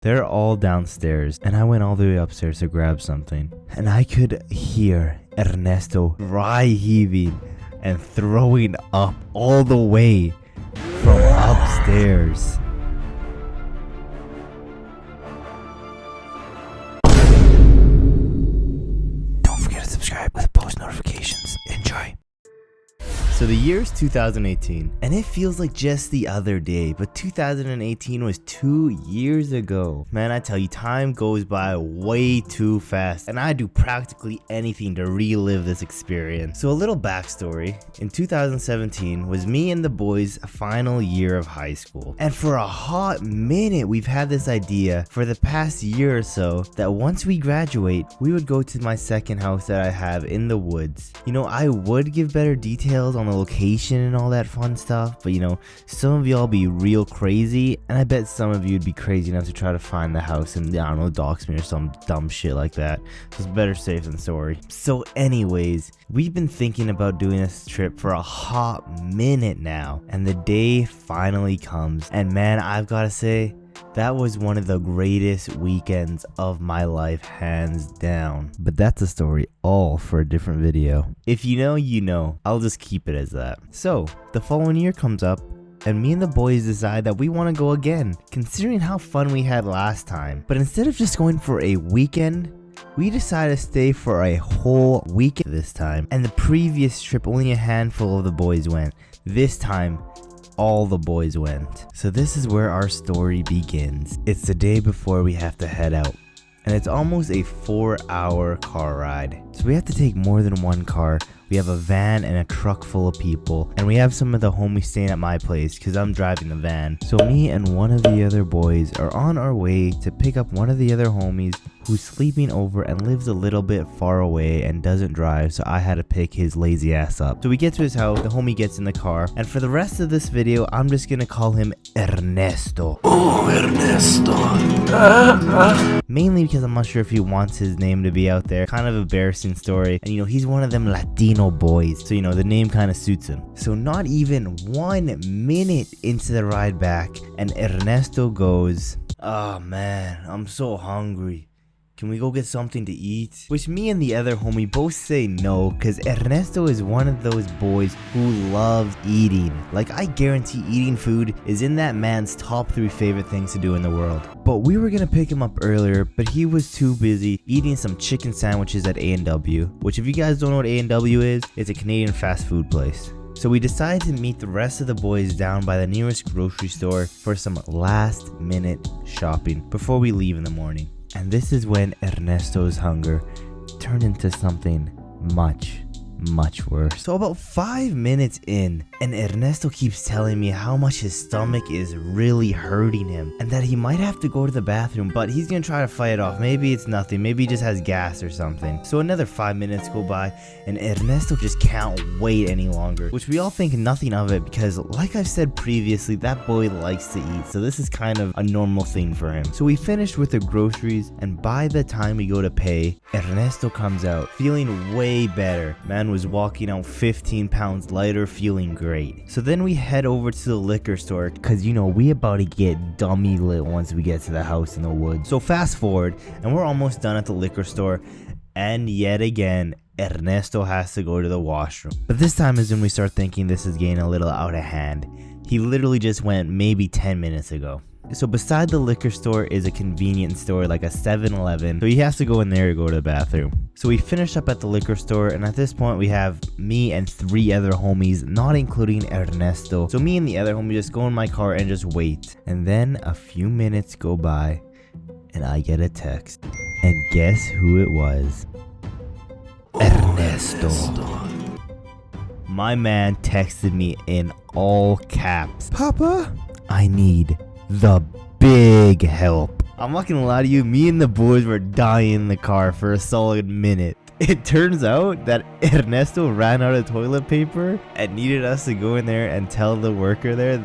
They're all downstairs, and I went all the way upstairs to grab something. And I could hear Ernesto dry heaving and throwing up all the way from upstairs. Don't forget to subscribe with post notifications. Enjoy. So the year is 2018, and it feels like just the other day, but 2018 was 2 years ago. Man, I tell you, time goes by way too fast, and I do practically anything to relive this experience. So a little backstory, in 2017 was me and the boys' final year of high school, and for a hot minute we've had this idea for the past year or so that once we graduate, we would go to my second house that I have in the woods. You know, I would give better details on the location and all that fun stuff, but you know, some of y'all be real crazy, and I bet some of you would be crazy enough to try to find the house and, I don't know, dox me or some dumb shit like that. So it's better safe than sorry. So anyways, we've been thinking about doing this trip for a hot minute now, and the day finally comes, and man, I've gotta say, that was one of the greatest weekends of my life, hands down. But that's a story all for a different video. If you know, you know. I'll just keep it as that. So, the following year comes up, and me and the boys decide that we want to go again, considering how fun we had last time. But instead of just going for a weekend, we decided to stay for a whole week this time. And the previous trip, only a handful of the boys went. This time, all the boys went. So this is where our story begins. It's the day before we have to head out, and it's almost a 4-hour car ride. So we have to take more than one car. We have a van and a truck full of people, and we have some of the homies staying at my place because I'm driving the van. So me and one of the other boys are on our way to pick up one of the other homies who's sleeping over and lives a little bit far away and doesn't drive, so I had to pick his lazy ass up. So we get to his house, the homie gets in the car, and for the rest of this video, I'm just gonna call him Ernesto. Oh, Ernesto. Mainly because I'm not sure if he wants his name to be out there. Kind of embarrassing story, and you know, he's one of them Latino boys, so you know, the name kind of suits him. So not even 1 minute into the ride back, and Ernesto goes, "Oh man, I'm so hungry. Can we go get something to eat?" Which me and the other homie both say no, cause Ernesto is one of those boys who loves eating. Like, I guarantee eating food is in that man's top 3 favorite things to do in the world. But we were gonna pick him up earlier, but he was too busy eating some chicken sandwiches at A&W, which if you guys don't know what A&W is, it's a Canadian fast food place. So we decided to meet the rest of the boys down by the nearest grocery store for some last minute shopping before we leave in the morning. And this is when Ernesto's hunger turned into something much worse. So about 5 minutes in, and Ernesto keeps telling me how much his stomach is really hurting him and that he might have to go to the bathroom, but he's gonna try to fight it off. Maybe it's nothing, maybe he just has gas or something. So another 5 minutes go by, and Ernesto just can't wait any longer, which we all think nothing of it because, like I've said previously, that boy likes to eat, so this is kind of a normal thing for him. So we finished with the groceries, and by the time we go to pay, Ernesto comes out feeling way better. Man was walking out 15 pounds lighter, feeling great. So then we head over to the liquor store, cause you know, we about to get dummy lit once we get to the house in the woods. So fast forward, and we're almost done at the liquor store, and yet again, Ernesto has to go to the washroom. But this time is when we start thinking this is getting a little out of hand. He literally just went maybe 10 minutes ago. So beside the liquor store is a convenience store, like a 7-Eleven, so he has to go in there to go to the bathroom. So we finish up at the liquor store, and at this point we have me and 3 other homies, not including Ernesto. So me and the other homie just go in my car and just wait. And then a few minutes go by, and I get a text. And guess who it was? Ernesto. My man texted me in all caps, "Papa, I need the big help." I'm not gonna lie to you, me and the boys were dying in the car for a solid minute. It turns out that Ernesto ran out of toilet paper and needed us to go in there and tell the worker there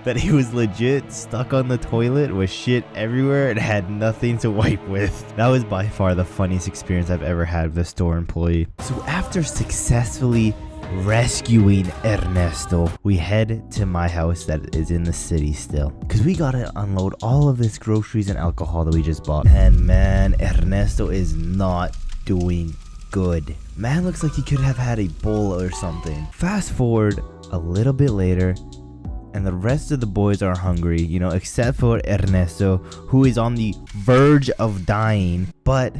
that he was legit stuck on the toilet with shit everywhere and had nothing to wipe with. That was by far the funniest experience I've ever had with a store employee. So after successfully rescuing Ernesto. We head to my house that is in the city still, because we gotta unload all of this groceries and alcohol that we just bought. And man, Ernesto is not doing good. Man looks like he could have had Ebola or something. Fast forward a little bit later, and the rest of the boys are hungry, you know, except for Ernesto, who is on the verge of dying, but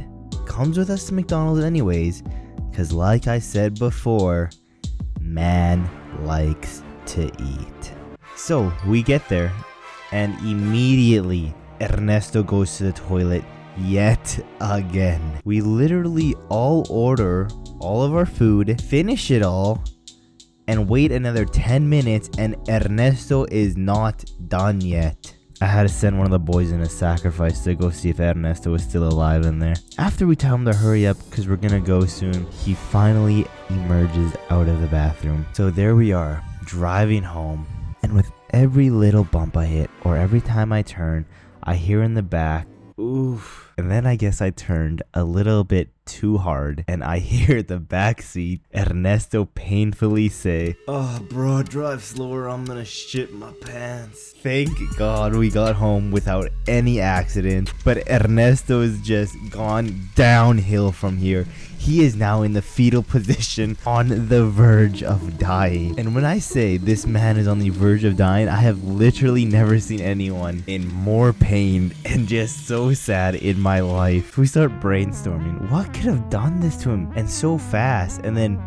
comes with us to McDonald's anyways, because like I said before, man likes to eat. So we get there, and immediately Ernesto goes to the toilet yet again. We literally all order all of our food, finish it all, and wait another 10 minutes, and Ernesto is not done yet. I had to send one of the boys in a sacrifice to go see if Ernesto was still alive in there. After we tell him to hurry up because we're gonna go soon, he finally emerges out of the bathroom. So there we are, driving home, and with every little bump I hit or every time I turn, I hear in the back, oof. And then I guess I turned a little bit too hard, and I hear the backseat Ernesto painfully say, "Oh bro, drive slower, I'm gonna shit my pants." Thank God we got home without any accident, but Ernesto is just gone downhill from here. He is now in the fetal position on the verge of dying. And when I say this man is on the verge of dying, I have literally never seen anyone in more pain and just so sad in my life. We start brainstorming, what could have done this to him and so fast? And then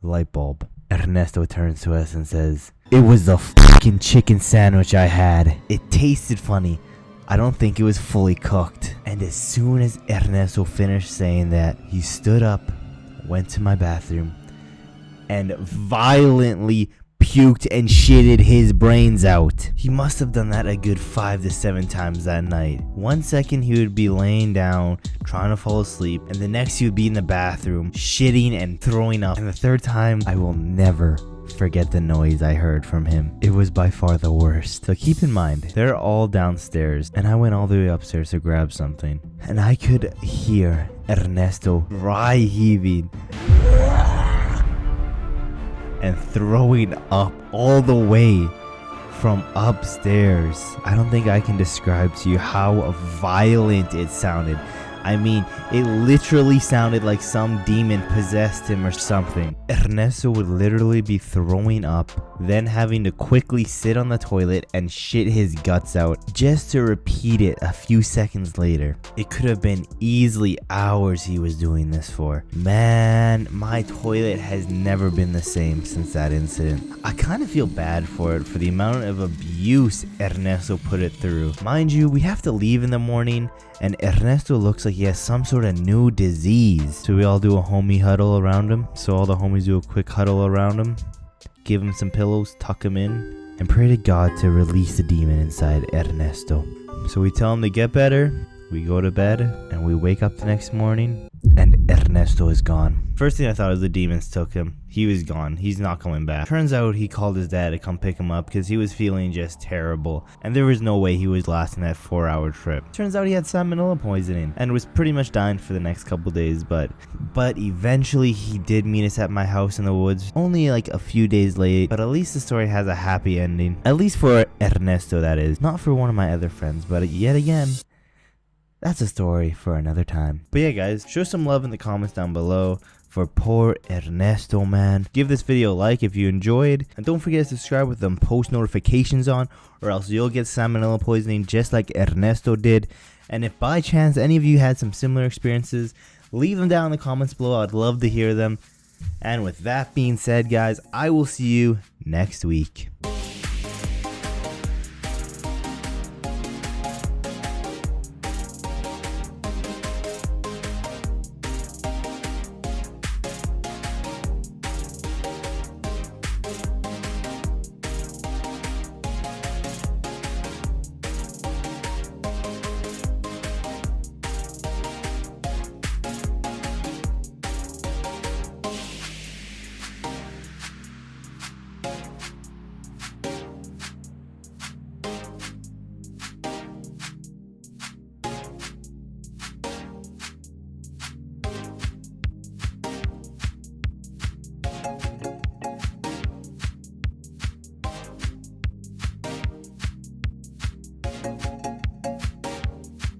light bulb. Ernesto turns to us and says, "It was the fucking chicken sandwich I had. It tasted funny. I don't think it was fully cooked." And as soon as Ernesto finished saying that, he stood up, went to my bathroom, and violently puked and shitted his brains out. He must have done that a good 5 to 7 times that night. One second he would be laying down trying to fall asleep, and the next he would be in the bathroom shitting and throwing up, and the third time I will never forget the noise I heard from him. It was by far the worst. So keep in mind, they're all downstairs, and I went all the way upstairs to grab something, and I could hear Ernesto dry heaving and throwing up all the way from upstairs. I don't think I can describe to you how violent it sounded. I mean, it literally sounded like some demon possessed him or something. Ernesto would literally be throwing up, then having to quickly sit on the toilet and shit his guts out, just to repeat it a few seconds later. It could have been easily hours he was doing this for. Man, my toilet has never been the same since that incident. I kind of feel bad for it, for the amount of abuse Ernesto put it through. Mind you, we have to leave in the morning, and Ernesto looks like he has some sort of new disease. So we all do a homie huddle around him. So all the homies do a quick huddle around him, give him some pillows, tuck him in, and pray to God to release the demon inside Ernesto. So we tell him to get better, we go to bed, and we wake up the next morning, and Ernesto is gone. First thing I thought was the demons took him. He was gone. He's not coming back. Turns out he called his dad to come pick him up because he was feeling just terrible, and there was no way he was lasting that 4-hour trip. Turns out he had salmonella poisoning and was pretty much dying for the next couple days, but eventually he did meet us at my house in the woods, only like a few days late, but at least the story has a happy ending. At least for Ernesto, that is. Not for one of my other friends, but yet again, that's a story for another time. But yeah, guys, show some love in the comments down below for poor Ernesto, man. Give this video a like if you enjoyed, and don't forget to subscribe with them post notifications on, or else you'll get salmonella poisoning just like Ernesto did. And if by chance any of you had some similar experiences, leave them down in the comments below. I'd love to hear them. And with that being said, guys, I will see you next week.